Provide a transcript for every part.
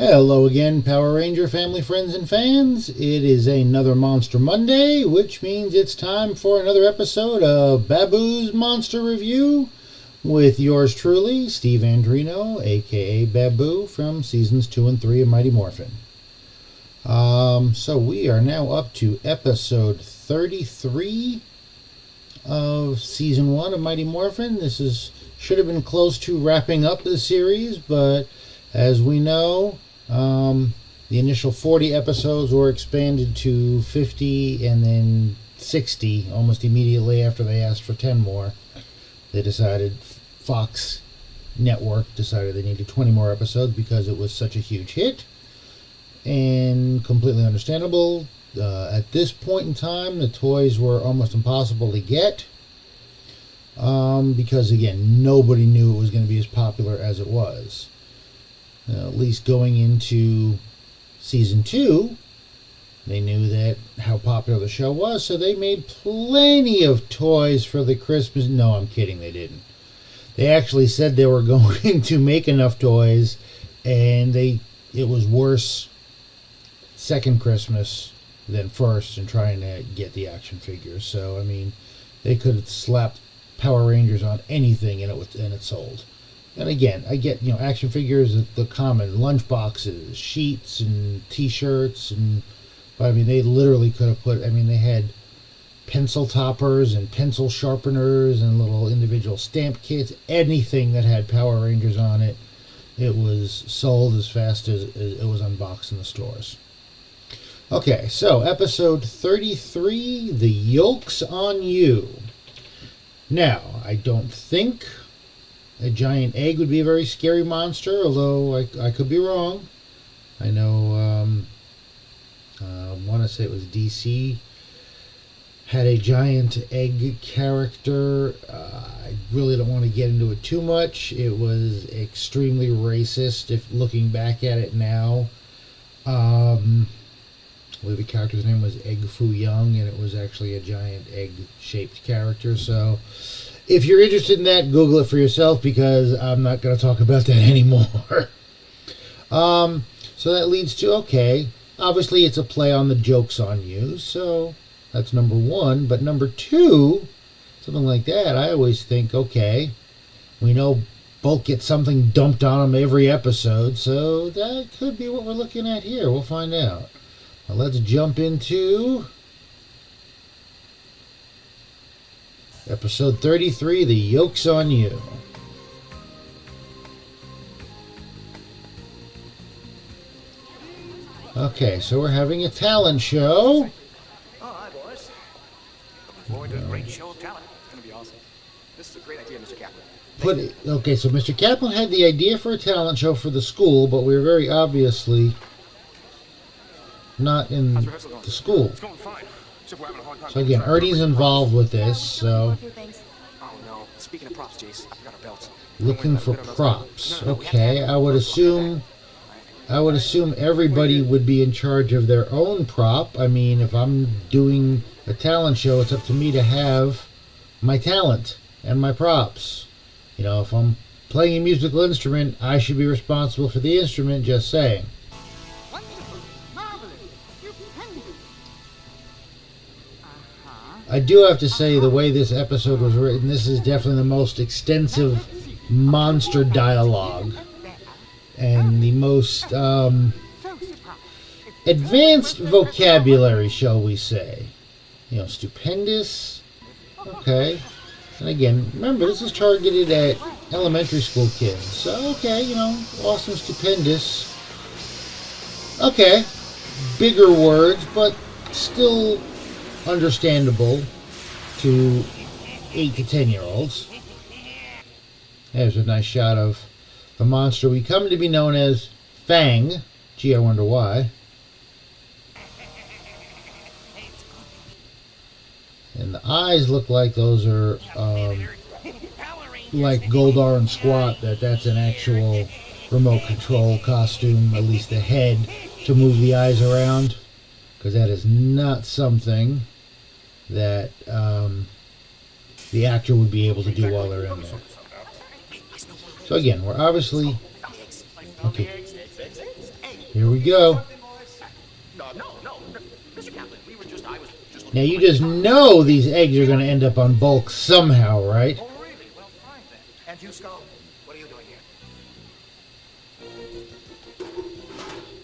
Hello again, Power Ranger family, friends, and fans. It is another Monster Monday, which means it's time for another episode of Baboo's Monster Review with yours truly, Steve Andrino, aka Baboo, from Seasons 2 and 3 of Mighty Morphin. So we are now up to episode 33 of Season 1 of Mighty Morphin. Should have been close to wrapping up the series, but as we know, the initial 40 episodes were expanded to 50 and then 60 almost immediately after they asked for 10 more. Fox Network decided they needed 20 more episodes because it was such a huge hit. And completely understandable. At this point in time, the toys were almost impossible to get. Because, again, nobody knew it was going to be as popular as it was. At least going into Season 2, they knew how popular the show was, so they made plenty of toys for the Christmas... No, I'm kidding, they didn't. They actually said they were going to make enough toys, and it was worse second Christmas than first in trying to get the action figures. So, I mean, they could have slapped Power Rangers on anything and it sold. And again, I get, action figures, the common lunchboxes, sheets, and t-shirts, but I mean, they literally could have they had pencil toppers and pencil sharpeners and little individual stamp kits, anything that had Power Rangers on it, it was sold as fast as it was unboxed in the stores. Okay, so episode 33, The Yolk's on You. Now, I don't think a giant egg would be a very scary monster, although I could be wrong. I know, I want to say it was DC, had a giant egg character. I really don't want to get into it too much. It was extremely racist, if looking back at it now. I believe the character's name was Egg Foo Young, and it was actually a giant egg-shaped character, so... If you're interested in that, Google it for yourself, because I'm not going to talk about that anymore. So that leads to, okay, obviously it's a play on the Joke's on You, so that's number one. But number two, something like that, I always think, okay, we know Bulk gets something dumped on him every episode, so that could be what we're looking at here. We'll find out. Now let's jump into... Episode 33, The Yolk's on You. Okay, so we're having a talent show. Oh, hi, boys. Looking forward to a great show of talent. It's going to be awesome. This is a great idea, Mr. Kaplan. Okay, so Mr. Kaplan had the idea for a talent show for the school, but we were very obviously not in the school. It's going fine. So again, Ernie's involved with this, so... Oh no, speaking of props, Jace, I forgot our belts. Looking for props. Okay, I would assume everybody would be in charge of their own prop. I mean, if I'm doing a talent show, it's up to me to have my talent and my props. If I'm playing a musical instrument, I should be responsible for the instrument, just saying. I do have to say, the way this episode was written, this is definitely the most extensive monster dialogue and the most advanced vocabulary, shall we say. Stupendous. Okay. And again, remember, this is targeted at elementary school kids. So, okay, awesome, stupendous. Okay. Bigger words, but still... understandable to 8 to 10-year-olds. There's a nice shot of the monster we come to be known as Fang. Gee, I wonder why. And the eyes look like those are like Goldar and Squat, that's an actual remote control costume, at least the head, to move the eyes around. Because that is not something that the actor would be able to do while they're in there. So again, we're obviously... Okay. Here we go. No, Mr. Kaplan, I was just... Now you just know these eggs are going to end up on Bulk somehow, right? Oh, really? Well, fine then. And you, Skull, what are you doing here?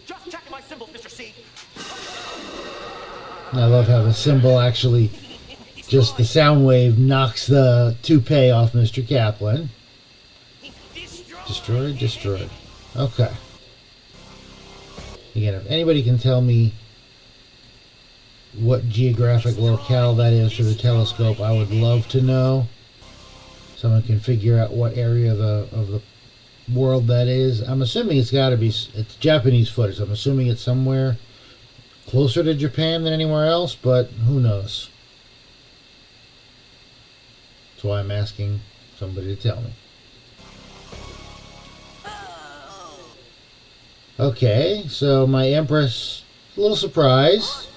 Just checking my symbols, Mr. C. I love how the symbol actually, just the sound wave knocks the toupee off Mr. Kaplan. Destroyed. Okay. Again, if anybody can tell me what geographic locale that is for the telescope, I would love to know. Someone can figure out what area of the world that is. I'm assuming it's got to be, it's Japanese footage. I'm assuming it's somewhere closer to Japan than anywhere else, but who knows? That's why I'm asking somebody to tell me. Okay, so my Empress, a little surprised.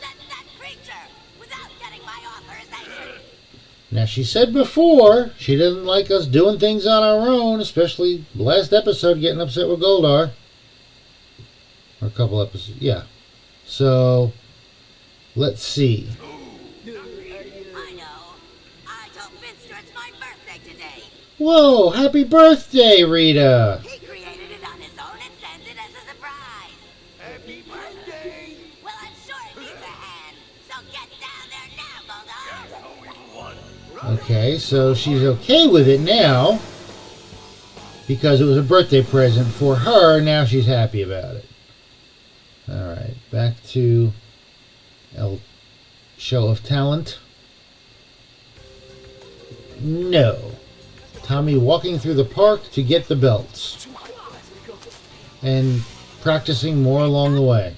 Now, she said before she doesn't like us doing things on our own, especially last episode getting upset with Goldar. Or a couple episodes, yeah. So, let's see. I know. I told Finster it's my birthday today. Whoa, happy birthday, Rita! He created it on his own and sends it as a surprise. Happy birthday! Well, I'm sure it needs a hand. So get down there now, Goldar. Okay, so she's okay with it now. Because it was a birthday present for her, now she's happy about it. Alright, back to El Show of Talent. No. Tommy walking through the park to get the belts. And practicing more along the way.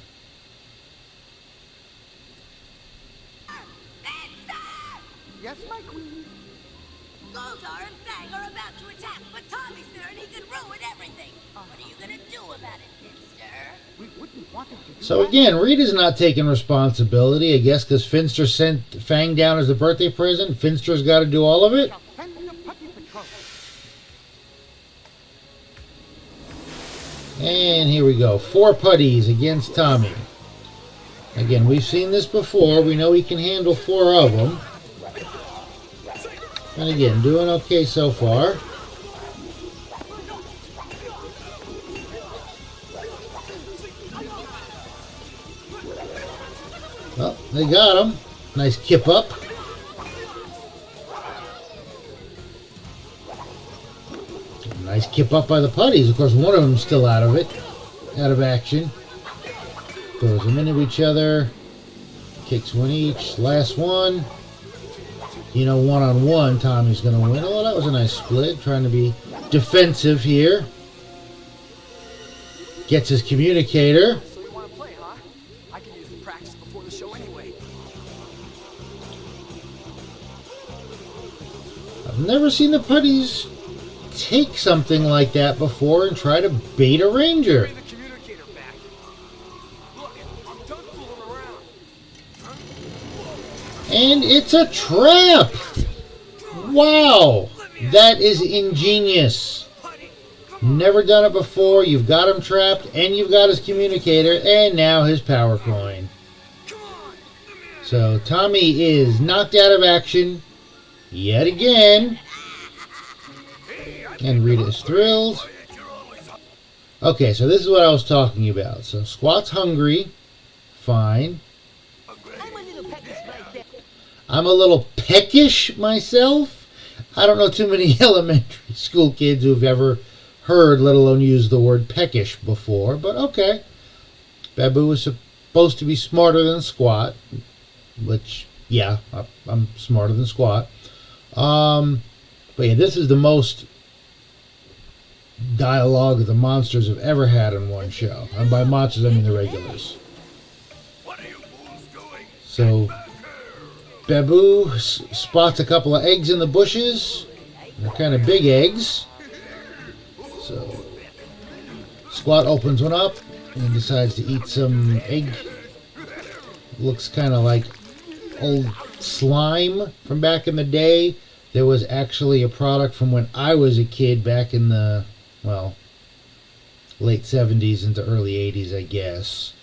Yes, my queen. Goldar and Fang are about to attack, but Tommy's there and he can ruin everything. What are you going to do about it, Finster? We wouldn't want him to. So again, Rita's not taking responsibility, I guess, because Finster sent Fang down as the birthday present. Finster's got to do all of it. And here we go. 4 putties against Tommy. Again, we've seen this before. We know he can handle 4 of them. And again, doing okay so far. Well, they got him. Nice kip up. Nice kip up by the putties. Of course, one of them's still out of it. Out of action. Throws them into each other. Kicks one each. Last one. You know, one-on-one, Tommy's going to win. Oh, that was a nice split. Trying to be defensive here. Gets his communicator. So you want to play, huh? I can use the practice before the show anyway. I've never seen the putties take something like that before and try to bait a ranger. Bring the communicator back. Look, I'm done fooling around. And it's a trap! Wow! That is ingenious. Never done it before. You've got him trapped, and you've got his communicator, and now his power coin. So Tommy is knocked out of action yet again. And Rita is thrilled. Okay, so this is what I was talking about. So Squat's hungry. Fine. I'm a little peckish myself. I don't know too many elementary school kids who've ever heard, let alone used the word peckish before. But okay. Baboo is supposed to be smarter than Squat. Which, yeah, I'm smarter than Squat. But yeah, this is the most dialogue the monsters have ever had in one show. And by monsters, I mean the regulars. So Baboo spots a couple of eggs in the bushes. They're kind of big eggs. So Squat opens one up and decides to eat some egg. Looks kind of like old slime from back in the day. There was actually a product from when I was a kid back in the, well, late 70s into early 80s, I guess.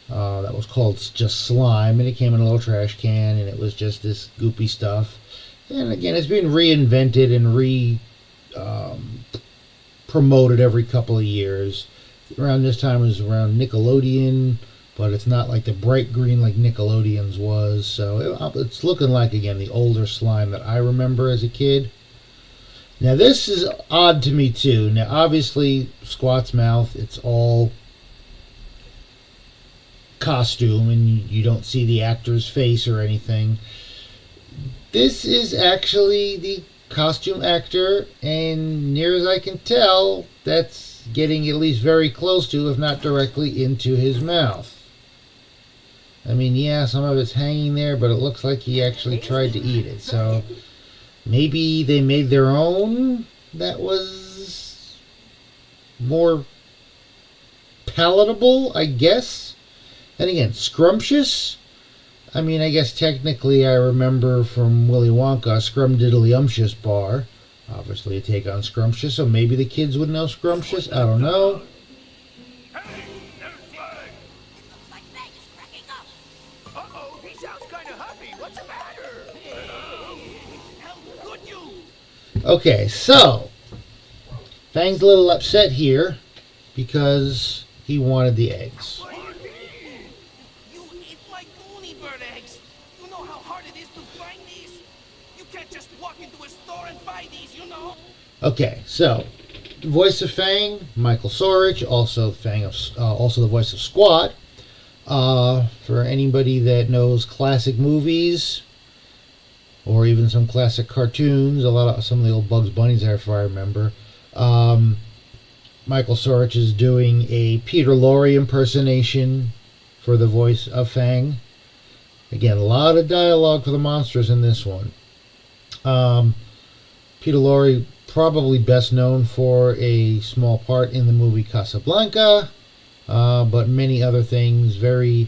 That was called just Slime, and it came in a little trash can, and it was just this goopy stuff. And again, it's been reinvented and promoted every couple of years. Around this time it was around Nickelodeon, but it's not like the bright green like Nickelodeon's was. So it's looking like, again, the older Slime that I remember as a kid. Now this is odd to me too. Now obviously Squat's mouth, it's all costume and you don't see the actor's face or anything. This is actually the costume actor, and near as I can tell, that's getting at least very close to, if not directly into his mouth. I mean, yeah, some of it's hanging there, but it looks like he actually tried to eat it. So maybe they made their own that was more palatable, I guess. And again, scrumptious. I mean, I guess technically I remember from Willy Wonka, Scrumdiddlyumptious bar. Obviously a take on Scrumptious, so maybe the kids would know Scrumptious. I don't know. Hey, there's Fang. Looks like Fang is cracking up. Uh-oh, he sounds kind of happy. What's the matter? How could you? Okay, so Fang's a little upset here because he wanted the eggs. What do you mean? You eat like Goonie bird eggs. You know how hard it is to find these? You can't just walk into a store and buy these, you know? Okay, so the voice of Fang, Michael Sorich, also the voice of Squat. For anybody that knows classic movies or even some classic cartoons, some of the old Bugs Bunnies there, if I remember. Michael Sorich is doing a Peter Lorre impersonation for the voice of Fang. Again, a lot of dialogue for the monsters in this one. Peter Lorre, probably best known for a small part in the movie Casablanca, but many other things. Very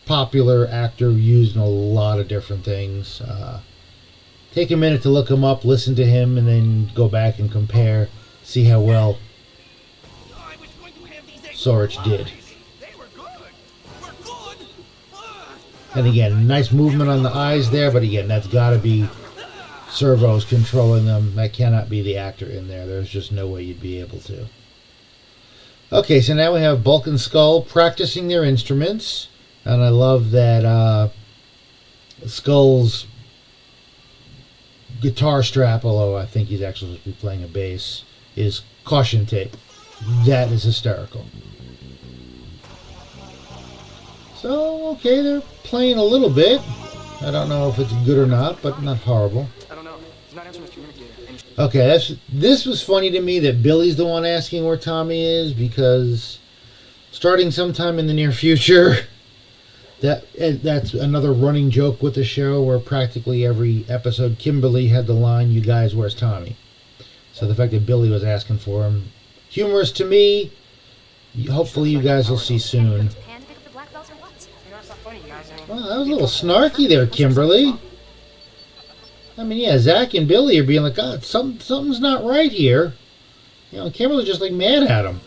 popular actor, used in a lot of different things. Take a minute to look him up, listen to him, and then go back and compare, see how well I was going to have these eggs. Sorich did. They were good. We're good. And again, nice movement on the eyes there, but again, that's got to be servos controlling them. That cannot be the actor in there. There's just no way you'd be able to. Okay, so now we have Bulk and Skull practicing their instruments. And I love that Skull's guitar strap, although I think he's actually supposed to be playing a bass, is caution tape. That is hysterical. So, okay, they're playing a little bit. I don't know if it's good or not, but not horrible. I don't know. He's not answering his communicator. Okay, this was funny to me that Billy's the one asking where Tommy is, because starting sometime in the near future, that's another running joke with the show, where practically every episode Kimberly had the line, "You guys, where's Tommy?" So the fact that Billy was asking for him, humorous to me. Hopefully you guys will see soon. Japan to pick up the black belts or what? You know, it's not funny, you guys. I mean, Well, that was a little snarky there, Kimberly. I mean, yeah, Zach and Billy are being like, God, something's not right here. You know, Kimberly's just like mad at him.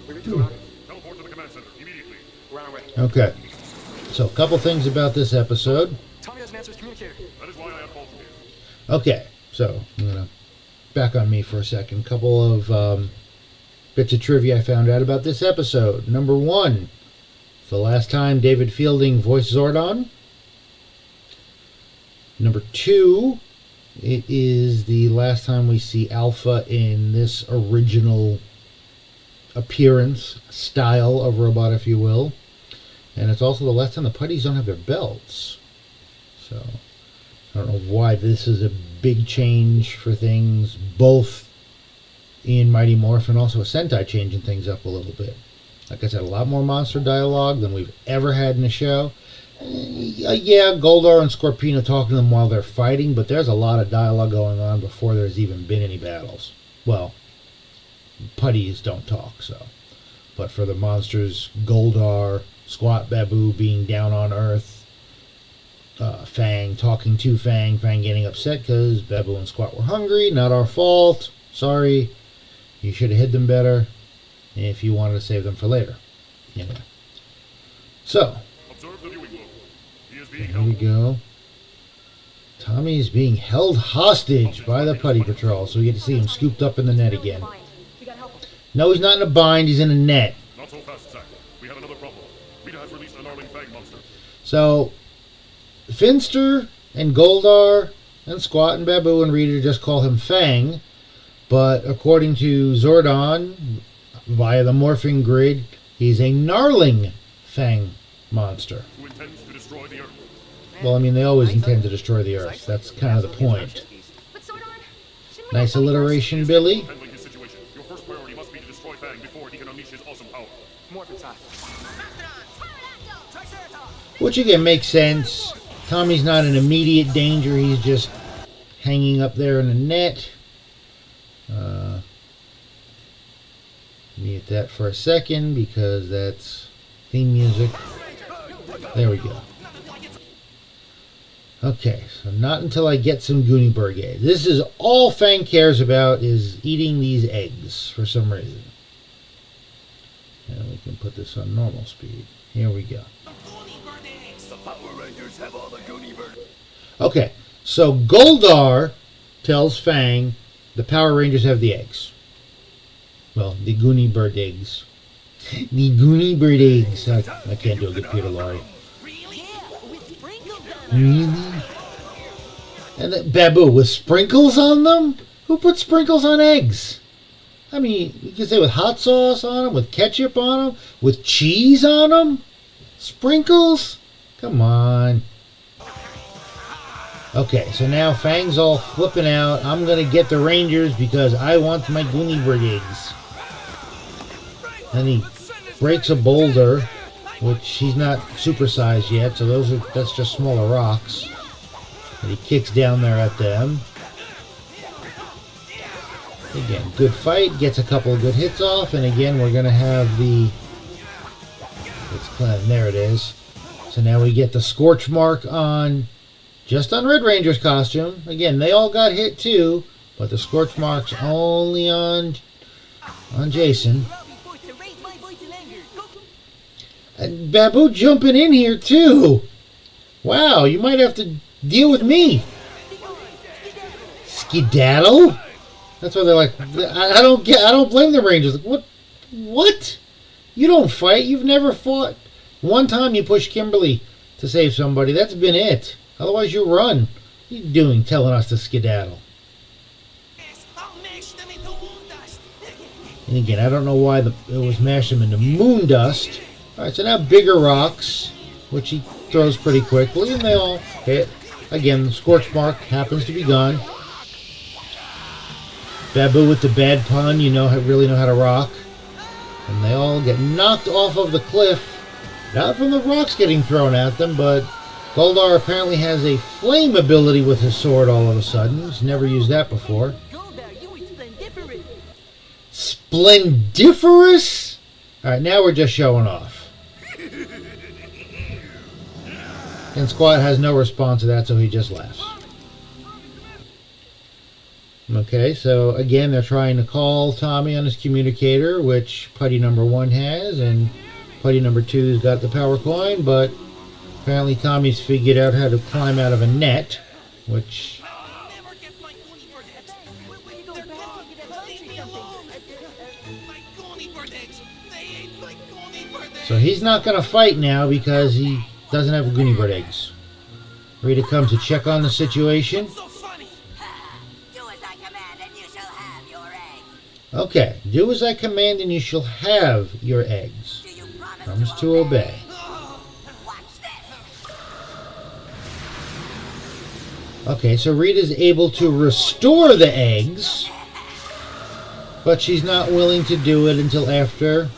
we reached the Teleport to the command center immediately. We're on our way. Okay. So, a couple things about this episode. Tommy doesn't answer his communicator. That is why I have called you here. Okay, so I'm going to back on me for a second. Couple of bits of trivia I found out about this episode. Number one, it's the last time David Fielding voiced Zordon. Number two, it is the last time we see Alpha in this original appearance, style of robot, if you will. And it's also the last time the putties don't have their belts. So, I don't know why this is a big change for things, both in Mighty Morphin and also a Sentai changing things up a little bit. Like I said, a lot more monster dialogue than we've ever had in a show. Yeah, Goldar and Scorpino talking to them while they're fighting, but there's a lot of dialogue going on before there's even been any battles. Well, putties don't talk, so. But for the monsters, Goldar, Squat Baboo being down on Earth, Fang talking to Fang. Fang getting upset because Baboo and Squat were hungry. Not our fault. Sorry. You should have hid them better if you wanted to save them for later. Anyway. So. Observe the viewing globe. He is being Here we held. go. Tommy is being held hostage by the Putty Patrol, so we get to see him scooped up in the net again. No, he's not in a bind. He's in a net. Not so fast, Zack. We have another problem. Rita has released a gnarling Fang monster. So, Finster and Goldar and Squat and Baboo and Rita just call him Fang, but according to Zordon, via the morphing grid, he's a Gnarling Fang monster. Who intends to destroy the Earth. Well, I mean, they always intend to destroy the Earth. That's kind of the point. Nice alliteration, Billy. Handling his situation. Your first priority must be to destroy Fang before he can unleash his awesome power. Morphin time. Which again makes sense. Tommy's not in immediate danger. He's just hanging up there in a net. Mute that for a second because that's theme music. There we go. Okay, so not until I get some Goonie Berg eggs. This is all Fang cares about, is eating these eggs for some reason. And we can put this on normal speed. Here we go. The Power Rangers have all the Goonie Bird. Okay, so Goldar tells Fang the Power Rangers have the eggs. Well, the Goonie Bird eggs. The Goonie Bird eggs. I can't do a good Peter Lorre. Really? And the Baboo with sprinkles on them? Who put sprinkles on eggs? I mean, you could say with hot sauce on them, with ketchup on them, with cheese on them? Sprinkles? Come on. Okay, so now Fang's all flipping out. I'm going to get the Rangers because I want my Goonie Bird eggs. And he breaks a boulder, which he's not supersized yet, so that's just smaller rocks. And he kicks down there at them. Again, good fight, gets a couple of good hits off, and again we're going to have the... there it is. So now we get the scorch mark on... just on Red Ranger's costume. Again, they all got hit too, but the scorch mark's only on Jason. And Baboo jumping in here too. Wow, you might have to deal with me. Skedaddle? That's why they're like, I don't blame the Rangers. Like, what? You don't fight. You've never fought. One time you pushed Kimberly to save somebody. That's been it. Otherwise you run. What are you doing telling us to skedaddle? And again, I don't know why it was mashed them into moon dust. Alright, so now bigger rocks, which he throws pretty quickly, and they all hit. Again, the scorch mark happens to be gone. Baboo with the bad pun, really know how to rock. And they all get knocked off of the cliff. Not from the rocks getting thrown at them, but Goldar apparently has a flame ability with his sword all of a sudden. He's never used that before. Splendiferous? Alright, now we're just showing off. And Squat has no response to that, so he just laughs. Okay, so again, they're trying to call Tommy on his communicator, which Putty number 1 has, and Putty number 2's got the power coin, but apparently Tommy's figured out how to climb out of a net, which... So he's not going to fight now because he doesn't have Goonie Bird eggs. Rita comes to check on the situation. Okay, do as I command and you shall have your eggs. Promise to obey. Okay, so Rita's able to restore the eggs, but she's not willing to do it until after...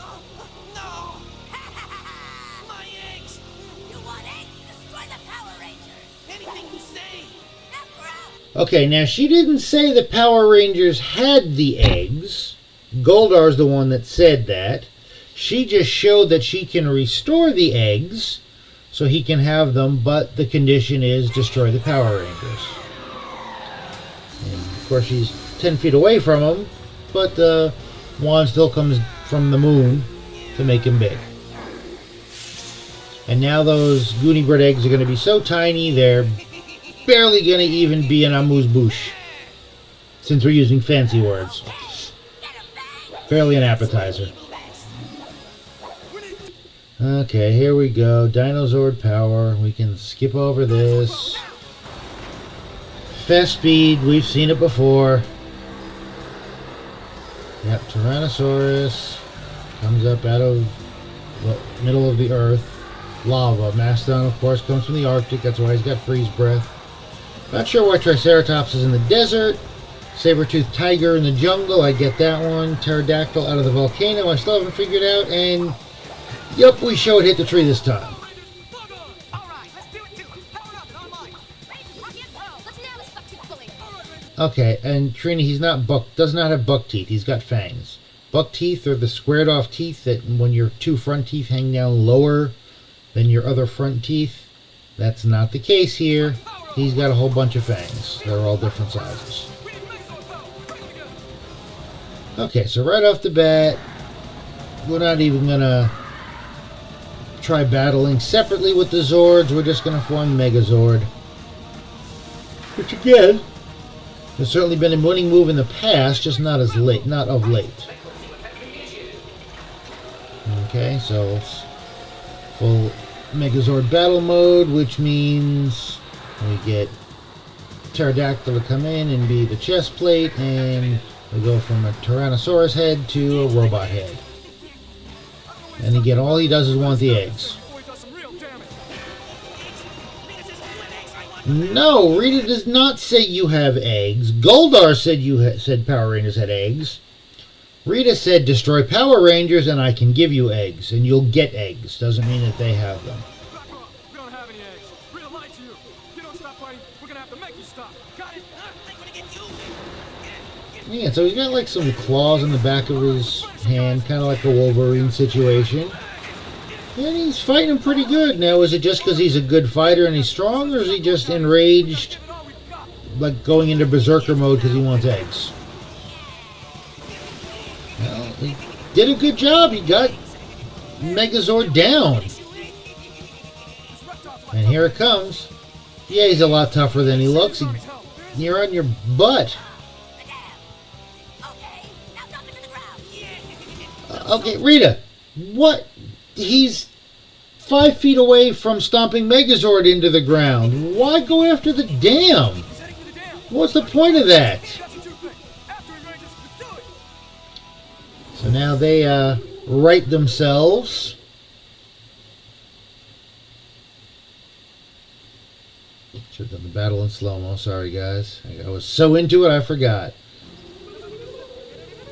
Okay, now she didn't say the Power Rangers had the eggs. Goldar's the one that said that. She just showed that she can restore the eggs. so he can have them, but the condition is destroy the Power Rangers. And of course, she's 10 feet away from him, but the wand still comes from the moon to make him big. And now those Goonie Bird eggs are going to be so tiny, they're barely going to even be an amuse-bouche, since we're using fancy words. Barely an appetizer. Okay, here we go. Dinozord power. We can skip over this. Fast speed. We've seen it before. Yep, Tyrannosaurus comes up out of the middle of the earth. Lava. Mastodon, of course, comes from the Arctic. That's why he's got freeze breath. Not sure why Triceratops is in the desert. Saber-toothed tiger in the jungle. I get that one. Pterodactyl out of the volcano. I still haven't figured out. And yep, we showed hit the tree this time. Okay, and Trini, he's not does not have buck teeth. He's got fangs. Buck teeth are the squared off teeth that when your two front teeth hang down lower than your other front teeth. That's not the case here. He's got a whole bunch of fangs. They're all different sizes. Okay, so right off the bat, we're not even gonna try battling separately with the Zords. We're just gonna form Megazord. Which again, has certainly been a winning move in the past, just not of late. Okay, so it's full Megazord battle mode, which means we get Pterodactyl to come in and be the chest plate, and we go from a Tyrannosaurus head to a robot head. And again, all he does is want the eggs. No, Rita does not say you have eggs. Goldar said said Power Rangers had eggs. Rita said destroy Power Rangers and I can give you eggs, and you'll get eggs. Doesn't mean that they have them. We don't have any eggs. Rita lied to you. If you don't stop fighting, we're gonna have to make you stop. Got it? Yeah, so he's got like some claws in the back of his hand, kind of like a Wolverine situation. And he's fighting him pretty good. Now, is it just because he's a good fighter and he's strong, or is he just enraged, like going into Berserker mode because he wants eggs? Well, he did a good job. He got Megazord down. And here it comes. Yeah, he's a lot tougher than he looks. You're on your butt. Okay, Rita, what? He's 5 feet away from stomping Megazord into the ground. Why go after the dam? What's the point of that? So now they right themselves. Should have done the battle in slow-mo. Sorry, guys. I was so into it, I forgot.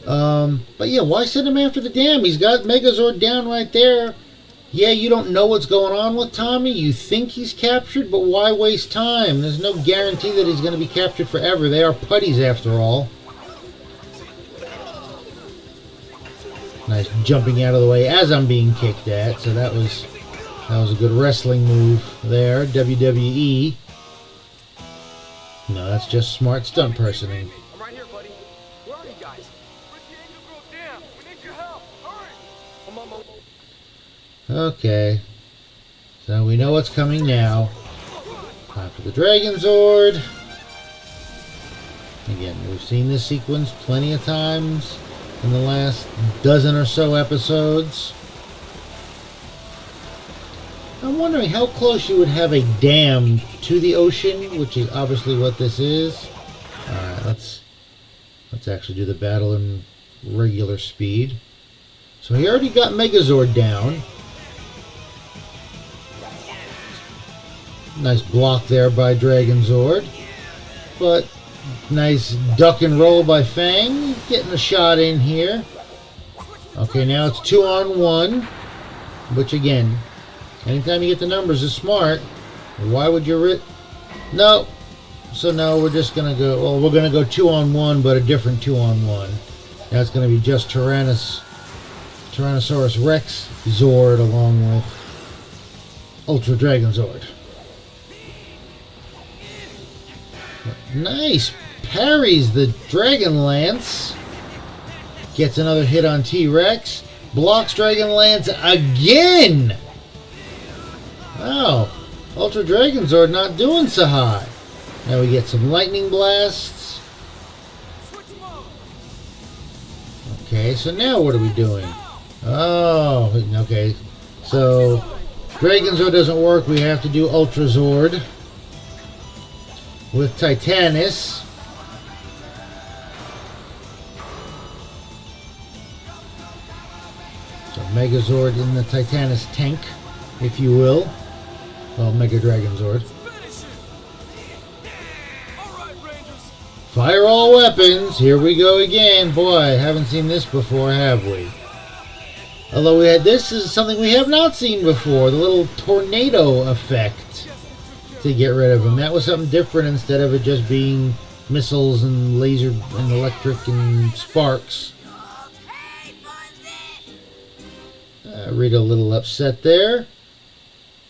But yeah, why send him after the dam? He's got Megazord down right there. Yeah, you don't know what's going on with Tommy. You think he's captured, but why waste time? There's no guarantee that he's going to be captured forever. They are putties after all. Nice jumping out of the way as I'm being kicked at. So that was a good wrestling move there. WWE. No, that's just smart stunt personing. I'm right here, buddy. Where are you guys? Damn, we need your help. Hurry! I'm on my way. Okay. So we know what's coming now. Time for the Dragon Zord. Again, we've seen this sequence plenty of times in the last dozen or so episodes. I'm wondering how close you would have a dam to the ocean, which is obviously what this is. Alright, let's actually do the battle in regular speed. So he already got Megazord down. Nice block there by Dragon Zord. But nice duck and roll by Fang. Getting a shot in here. Okay, now it's 2-on-1. Which again, anytime you get the numbers is smart. Why would you No. So no, we're just going to go... Well, we're going to go 2-on-1, but a different 2-on-1. Now it's going to be just Tyrannosaurus Rex Zord along with Ultra Dragon Zord. Nice. Parries the Dragon Lance. Gets another hit on T-Rex. Blocks Dragon Lance again. Wow. Ultra Dragon Zord not doing so hot. Now we get some lightning blasts. Okay, so now what are we doing? Oh, okay. So Dragon Zord doesn't work. We have to do Ultra Zord with Titanus. So Megazord in the Titanus tank, if you will. Well, Mega Dragon Zord. Fire all weapons. Here we go again. Boy, I haven't seen this before, have we? Although this is something we have not seen before. The little tornado effect to get rid of him. That was something different instead of it just being missiles and laser and electric and sparks. Rita a little upset there.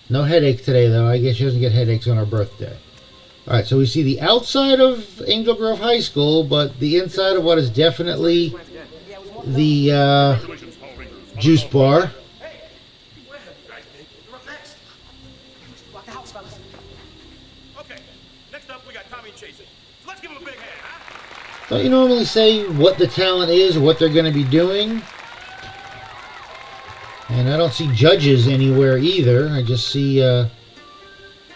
No headache today, though. I guess she doesn't get headaches on her birthday. Alright, so we see the outside of Angel Grove High School, but the inside of what is definitely the juice bar. Okay, next up we got Tommy and Chasey. So let's give him a big hand, huh? Don't you normally say what the talent is or what they're going to be doing? And I don't see judges anywhere either. I just see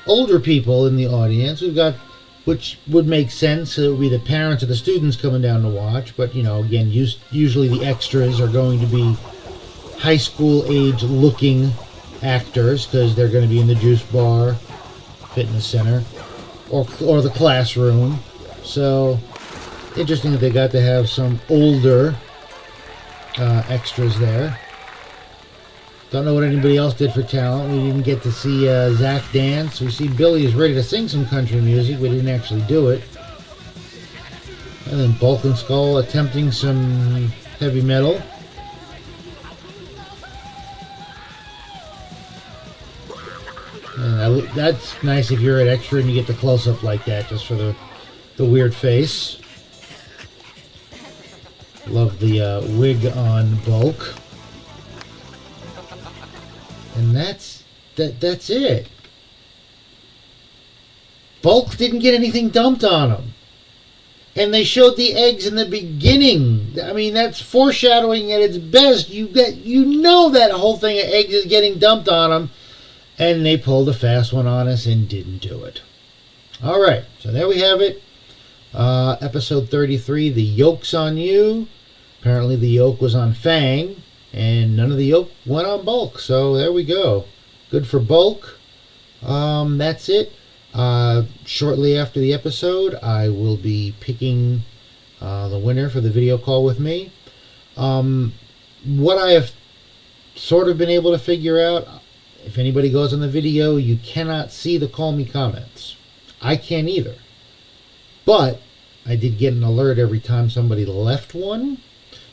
older people in the audience. We've got, which would make sense. It would be the parents of the students coming down to watch. But, you know, again, usually the extras are going to be high school age looking actors because they're going to be in the juice bar, fitness center, or the classroom. So, interesting that they got to have some older extras there. Don't know what anybody else did for talent. We didn't get to see Zach dance. We see Billy is ready to sing some country music. We didn't actually do it. And then Bulk and Skull attempting some heavy metal. And that's nice if you're at extra and you get the close-up like that, just for the weird face. Love the wig on Bulk. And that's it. Bulk didn't get anything dumped on him. And they showed the eggs in the beginning. I mean, that's foreshadowing at its best. You know that whole thing of eggs is getting dumped on him. And they pulled a fast one on us and didn't do it. Alright, so there we have it. Episode 33, the Yolk's on you. Apparently the Yolk was on Fang. And none of the Yolk went on Bulk. So there we go. Good for Bulk. That's it. Shortly after the episode, I will be picking the winner for the video call with me. What I have sort of been able to figure out, if anybody goes on the video, you cannot see the Call Me comments. I can't either. But I did get an alert every time somebody left one.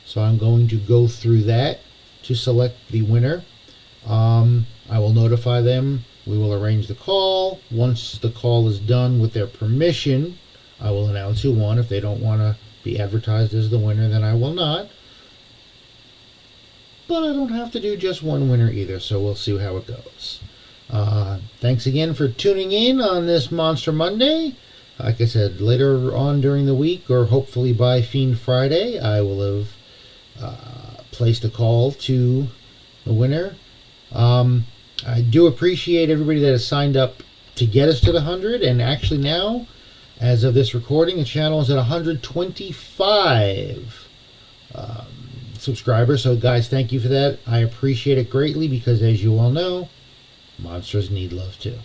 So I'm going to go through that to select the winner. I will notify them. We will arrange the call. Once the call is done with their permission, I will announce who won. If they don't want to be advertised as the winner, then I will not. But I don't have to do just one winner either, so we'll see how it goes. Thanks again for tuning in on this Monster Monday. Like I said, later on during the week, or hopefully by Fiend Friday, I will have placed a call to the winner. I do appreciate everybody that has signed up to get us to the 100, and actually now, as of this recording, the channel is at 125 subscribers. So guys, thank you for that. I appreciate it greatly because, as you all know, monsters need love too.